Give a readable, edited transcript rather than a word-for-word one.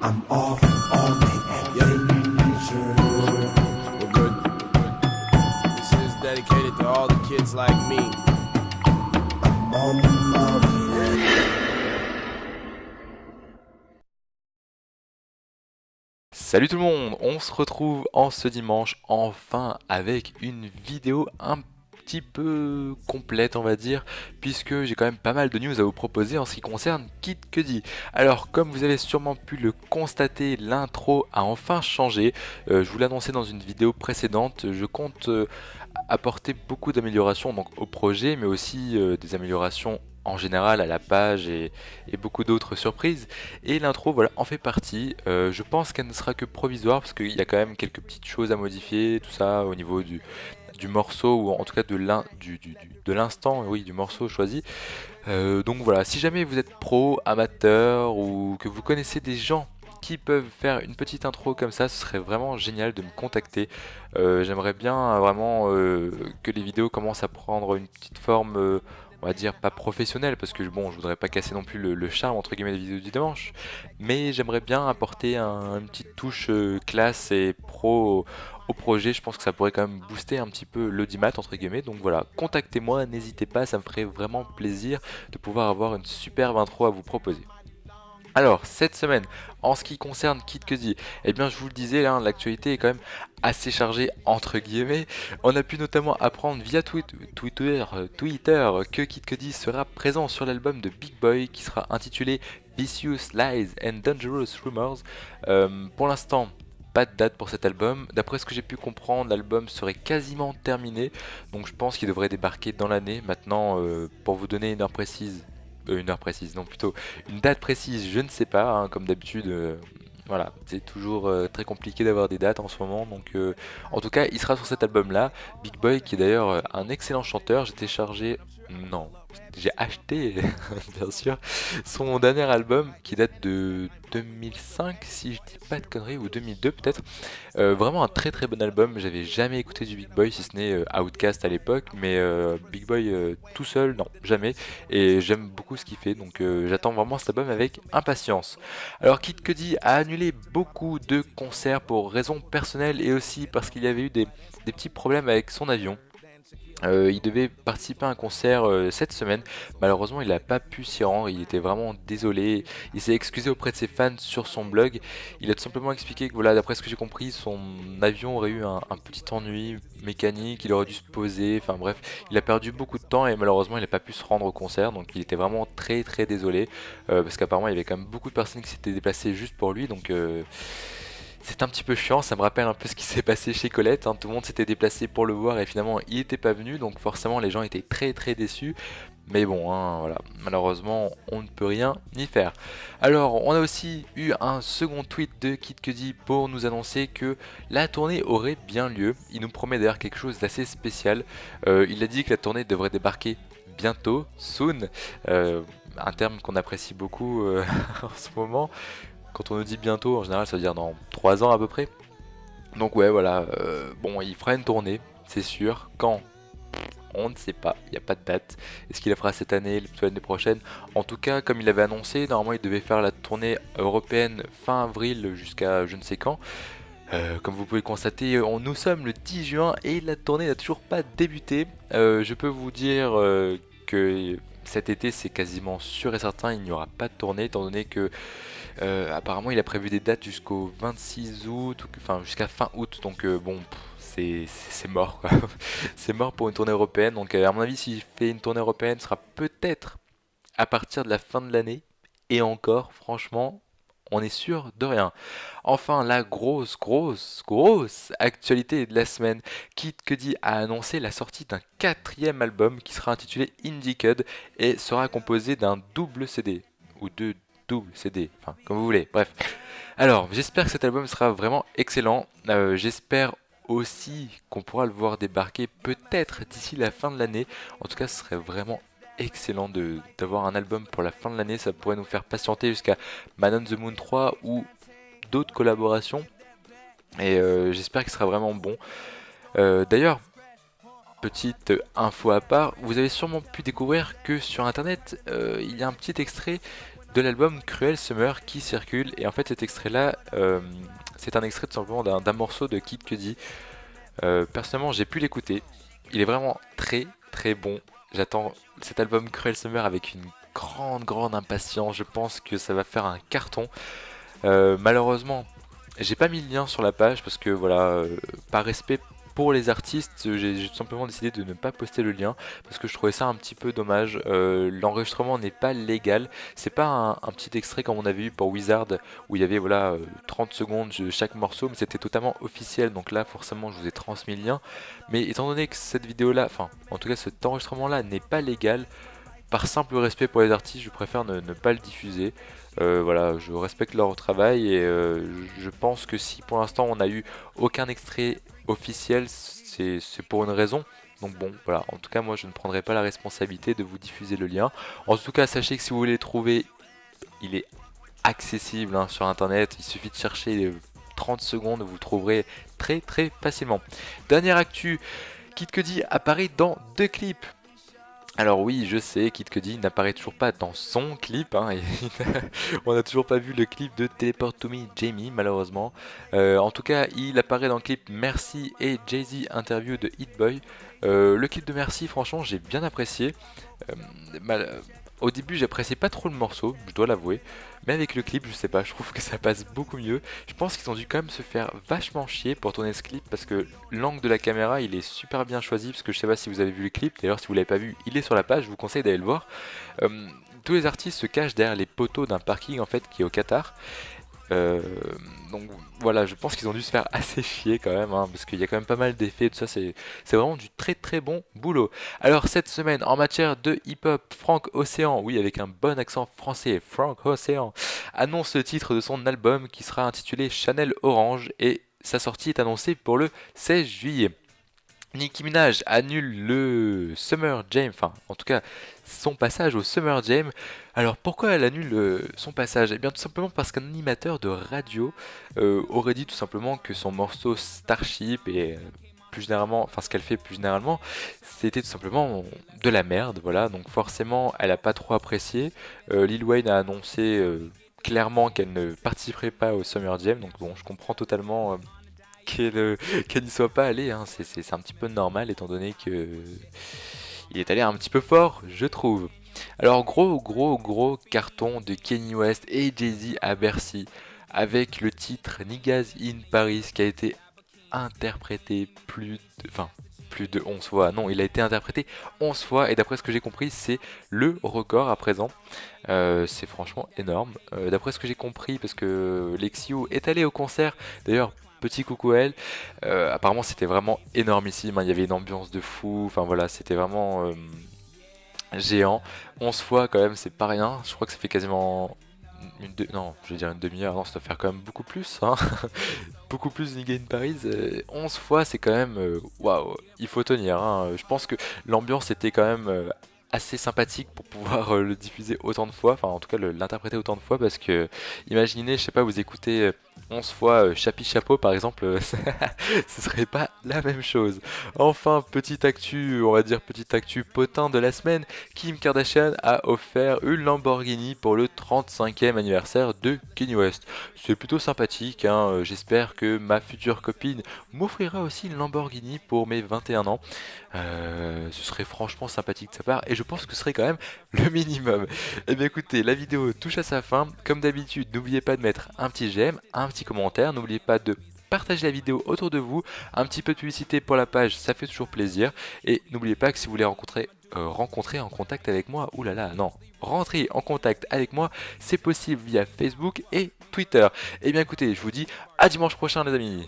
I'm off on the adventure. We're good. This is dedicated to all the kids like me. I'm on my way. Salut tout le monde, on se retrouve en ce dimanche enfin avec une vidéo un petit peu complète on va dire, puisque j'ai quand même pas mal de news à vous proposer en ce qui concerne Kid Cudi. Alors comme vous avez sûrement pu le constater, l'intro a enfin changé. Je vous l'ai annoncé dans une vidéo précédente, je compte apporter beaucoup d'améliorations donc au projet, mais aussi des améliorations en général à la page et beaucoup d'autres surprises, et l'intro voilà en fait partie. Je pense qu'elle ne sera que provisoire parce qu'il y a quand même quelques petites choses à modifier, tout ça au niveau du morceau, ou en tout cas de l'instant, oui, du morceau choisi. Donc voilà, si jamais vous êtes pro, amateur, ou que vous connaissez des gens qui peuvent faire une petite intro comme ça, ce serait vraiment génial de me contacter. J'aimerais bien vraiment que les vidéos commencent à prendre une petite forme, on va dire pas professionnelle, parce que bon, je voudrais pas casser non plus le charme entre guillemets des vidéos du dimanche, mais j'aimerais bien apporter une petite touche classe et pro au projet. Je pense que ça pourrait quand même booster un petit peu l'audimat entre guillemets. Donc voilà, contactez-moi, n'hésitez pas, ça me ferait vraiment plaisir de pouvoir avoir une superbe intro à vous proposer. Alors, cette semaine, en ce qui concerne Kid Cudi, eh bien je vous le disais, là, l'actualité est quand même assez chargée entre guillemets. On a pu notamment apprendre via Twitter que Kid Cudi sera présent sur l'album de Big Boy qui sera intitulé Vicious Lies and Dangerous Rumors. Pour l'instant, pas de date pour cet album. D'après ce que j'ai pu comprendre, l'album serait quasiment terminé, donc je pense qu'il devrait débarquer dans l'année. Maintenant, pour vous donner une heure précise, non plutôt une date précise, je ne sais pas, hein, comme d'habitude, voilà, c'est toujours très compliqué d'avoir des dates en ce moment, donc en tout cas il sera sur cet album là, Big Boy qui est d'ailleurs un excellent chanteur. J'ai téléchargé, non, j'ai acheté bien sûr son dernier album qui date de 2005 si je dis pas de conneries, ou 2002 peut-être. Vraiment un très très bon album. J'avais jamais écouté du Big Boy si ce n'est Outkast à l'époque, mais Big Boy tout seul, non, jamais. Et j'aime beaucoup ce qu'il fait, donc j'attends vraiment cet album avec impatience. Alors Kid Cudi a annulé beaucoup de concerts pour raisons personnelles et aussi parce qu'il y avait eu des petits problèmes avec son avion. Il devait participer à un concert cette semaine, malheureusement il n'a pas pu s'y rendre, il était vraiment désolé, il s'est excusé auprès de ses fans sur son blog. Il a tout simplement expliqué que voilà, d'après ce que j'ai compris, son avion aurait eu un petit ennui mécanique, il aurait dû se poser, enfin bref, il a perdu beaucoup de temps et malheureusement il n'a pas pu se rendre au concert, donc il était vraiment très très désolé, parce qu'apparemment il y avait quand même beaucoup de personnes qui s'étaient déplacées juste pour lui, donc c'est un petit peu chiant. Ça me rappelle un peu ce qui s'est passé chez Colette, hein. Tout le monde s'était déplacé pour le voir et finalement il n'était pas venu, donc forcément les gens étaient très très déçus. Mais bon, hein, voilà, malheureusement on ne peut rien y faire. Alors on a aussi eu un second tweet de Kid Cudi pour nous annoncer que la tournée aurait bien lieu. Il nous promet d'ailleurs quelque chose d'assez spécial. Il a dit que la tournée devrait débarquer bientôt, soon, un terme qu'on apprécie beaucoup en ce moment. Quand on nous dit bientôt, en général, ça veut dire dans 3 ans à peu près. Donc ouais, voilà, bon, il fera une tournée, c'est sûr. Quand? On ne sait pas, il n'y a pas de date. Est-ce qu'il la fera cette année, l'année prochaine? En tout cas, comme il avait annoncé, normalement il devait faire la tournée européenne fin avril jusqu'à je ne sais quand. Comme vous pouvez le constater, nous sommes le 10 juin et la tournée n'a toujours pas débuté. Je peux vous dire que cet été c'est quasiment sûr et certain, il n'y aura pas de tournée, étant donné que apparemment il a prévu des dates jusqu'au 26 août, enfin jusqu'à fin août, donc bon, c'est mort quoi. C'est mort pour une tournée européenne, donc à mon avis s'il fait une tournée européenne, ce sera peut-être à partir de la fin de l'année, et encore franchement on est sûr de rien. Enfin, la grosse actualité de la semaine, Kid Cudi a annoncé la sortie d'un quatrième album qui sera intitulé Indie Cud et sera composé d'un double CD, ou deux doubles CD, enfin comme vous voulez, bref. Alors, j'espère que cet album sera vraiment excellent. J'espère aussi qu'on pourra le voir débarquer peut-être d'ici la fin de l'année. En tout cas, ce serait vraiment excellent d'avoir un album pour la fin de l'année. Ça pourrait nous faire patienter jusqu'à Man on the Moon 3 ou d'autres collaborations. Et j'espère qu'il sera vraiment bon. D'ailleurs, petite info à part, vous avez sûrement pu découvrir que sur internet, il y a un petit extrait de l'album Cruel Summer qui circule. Et en fait cet extrait là, c'est un extrait tout simplement d'un morceau de Kid Cudi. Personnellement j'ai pu l'écouter, il est vraiment très très bon. J'attends cet album Cruel Summer avec une grande impatience, je pense que ça va faire un carton. Malheureusement j'ai pas mis le lien sur la page parce que voilà, par respect pour les artistes, j'ai tout simplement décidé de ne pas poster le lien parce que je trouvais ça un petit peu dommage. L'enregistrement n'est pas légal, c'est pas un petit extrait comme on avait eu pour Wizard où il y avait voilà 30 secondes de chaque morceau, mais c'était totalement officiel. Donc là, forcément, je vous ai transmis le lien. Mais étant donné que cette vidéo-là, enfin, en tout cas, cet enregistrement-là n'est pas légal, par simple respect pour les artistes, je préfère ne pas le diffuser. Voilà, je respecte leur travail et je pense que si pour l'instant on n'a eu aucun extrait officiel, c'est pour une raison. Donc bon, voilà, en tout cas moi je ne prendrai pas la responsabilité de vous diffuser le lien. En tout cas, sachez que si vous voulez le trouver, il est accessible hein, sur internet, il suffit de chercher 30 secondes, vous le trouverez très facilement. Dernière actu, Kid Cudi apparaît dans 2 clips. Alors oui, je sais, Kid Cudi n'apparaît toujours pas dans son clip, hein, et on n'a toujours pas vu le clip de Teleport to Me Jamie malheureusement. En tout cas, il apparaît dans le clip Merci et Jay-Z interview de Hit Boy. Le clip de Merci, franchement, j'ai bien apprécié. Au début, j'appréciais pas trop le morceau, je dois l'avouer, mais avec le clip, je sais pas, je trouve que ça passe beaucoup mieux. Je pense qu'ils ont dû quand même se faire vachement chier pour tourner ce clip parce que l'angle de la caméra, il est super bien choisi. Parce que je sais pas si vous avez vu le clip, d'ailleurs, si vous l'avez pas vu, il est sur la page, je vous conseille d'aller le voir. Tous les artistes se cachent derrière les poteaux d'un parking en fait qui est au Qatar. Donc voilà, je pense qu'ils ont dû se faire assez chier quand même, hein, parce qu'il y a quand même pas mal d'effets, tout ça, c'est vraiment du très bon boulot. Alors cette semaine, en matière de hip-hop, Frank Ocean, oui avec un bon accent français, Frank Ocean, annonce le titre de son album qui sera intitulé Chanel Orange et sa sortie est annoncée pour le 16 juillet. Nicki Minaj annule le Summer Jam, enfin en tout cas son passage au Summer Jam. Alors pourquoi elle annule son passage? Eh bien tout simplement parce qu'un animateur de radio aurait dit tout simplement que son morceau Starship et plus généralement, enfin ce qu'elle fait plus généralement, c'était tout simplement de la merde, voilà. Donc forcément elle a pas trop apprécié. Lil Wayne a annoncé clairement qu'elle ne participerait pas au Summer Jam, donc bon je comprends totalement qu'elle n'y soit pas allée, hein. C'est un petit peu normal étant donné que il est allé un petit peu fort, je trouve. Alors gros carton de Kanye West et Jay-Z à Bercy avec le titre Niggas in Paris qui a été interprété plus de 11 fois. Non, il a été interprété 11 fois et d'après ce que j'ai compris, c'est le record à présent. C'est franchement énorme. D'après ce que j'ai compris, parce que Lexio est allé au concert, d'ailleurs, petit coucou à elle. Apparemment, c'était vraiment énormissime, hein. Il y avait une ambiance de fou. Enfin voilà, c'était vraiment géant. 11 fois quand même, c'est pas rien. Je crois que ça fait quasiment non, je vais dire une demi-heure. Non, ça doit faire quand même beaucoup plus, hein. Beaucoup plus Nigga in Paris. 11 fois, c'est quand même waouh. Il faut tenir, hein. Je pense que l'ambiance était quand même assez sympathique pour pouvoir le diffuser autant de fois, enfin en tout cas l'interpréter autant de fois parce que imaginez, je sais pas, vous écoutez 11 fois Chapi Chapeau par exemple, ce serait pas la même chose. Enfin, petite actu, on va dire petite actu potin de la semaine, Kim Kardashian a offert une Lamborghini pour le 35e anniversaire de Kanye West. C'est plutôt sympathique, hein. J'espère que ma future copine m'offrira aussi une Lamborghini pour mes 21 ans. Ce serait franchement sympathique de sa part et je pense que ce serait quand même le minimum. Et bien écoutez, la vidéo touche à sa fin. Comme d'habitude, n'oubliez pas de mettre un petit j'aime, un petit commentaire. N'oubliez pas de partager la vidéo autour de vous. Un petit peu de publicité pour la page, ça fait toujours plaisir. Et n'oubliez pas que si vous voulez rentrer en contact avec moi, oulala, non, rentrer en contact avec moi, c'est possible via Facebook et Twitter. Et bien écoutez, je vous dis à dimanche prochain les amis.